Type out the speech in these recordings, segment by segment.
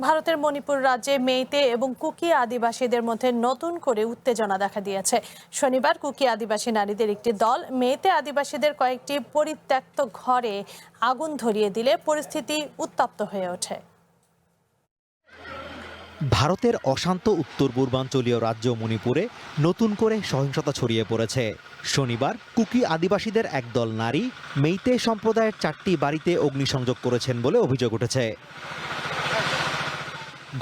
ভারতের মণিপুর রাজ্যে মেইতে এবং কুকি আদিবাসীদের মধ্যে নতুন করে উত্তেজনা দেখা দিয়েছে। শনিবার কুকি আদিবাসী নারীদের একটি দল মেইতে আদিবাসীদের কয়েকটি পরিত্যক্ত ঘরে আগুন ধরিয়ে দিলে পরিস্থিতি উত্তপ্ত হয়ে ওঠে। ভারতের অশান্ত উত্তর পূর্বাঞ্চলীয় রাজ্য মণিপুরে নতুন করে সহিংসতা ছড়িয়ে পড়েছে। শনিবার কুকি আদিবাসীদের একদল নারী মেইতে সম্প্রদায়ের 4টি বাড়িতে অগ্নিসংযোগ করেছেন বলে অভিযোগ উঠেছে।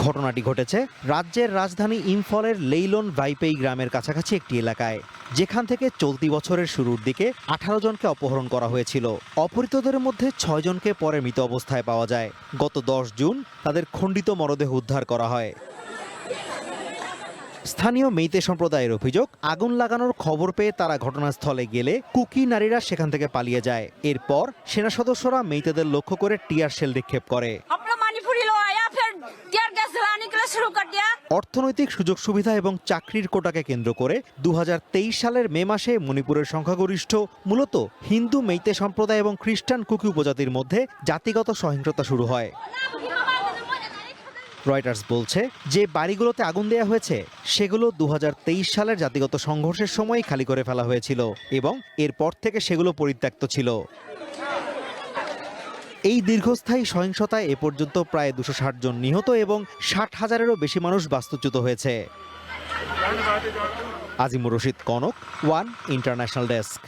ঘটনাটি ঘটেছে রাজ্যের রাজধানী ইম্ফলের লেইলন ভাইপেই গ্রামের কাছাকাছি একটি এলাকায়, যেখান থেকে চলতি বছরের শুরুর দিকে 18 জনকে অপহরণ করা হয়েছিল। অপহৃতদের মধ্যে 6 জনকে পরে মৃত অবস্থায় পাওয়া যায়। গত 10 জুন তাদের খণ্ডিত মরদেহ উদ্ধার করা হয়। স্থানীয় মেইতে সম্প্রদায়ের অভিযোগ, আগুন লাগানোর খবর পেয়ে তারা ঘটনাস্থলে গেলে কুকি নারীরা সেখান থেকে পালিয়ে যায়। এরপর সেনা সদস্যরা মেইতেদের লক্ষ্য করে টিয়ার শেল নিক্ষেপ করে। অর্থনৈতিক সুযোগ সুবিধা এবং চাকরির কোটাকে কেন্দ্র করে 2023 সালের মে মাসে মণিপুরের সংখ্যাগরিষ্ঠ মূলত হিন্দু মেইতে সম্প্রদায় এবং খ্রিস্টান কুকি উপজাতির মধ্যে জাতিগত সহিংসতা শুরু হয়। রয়টার্স বলছে, যে বাড়িগুলোতে আগুন দেওয়া হয়েছে সেগুলো 2023 সালের জাতিগত সংঘর্ষের সময় খালি করে ফেলা হয়েছিল এবং এরপর থেকে সেগুলো পরিত্যক্ত ছিল। এই দীর্ঘস্থায়ী সহিংসতায় এ পর্যন্ত প্রায় 260 জন নিহত এবং 60,000-এরও বেশি মানুষ বাস্তুচ্যুত হয়েছে। Azimur Rashid Kanak, one international desk.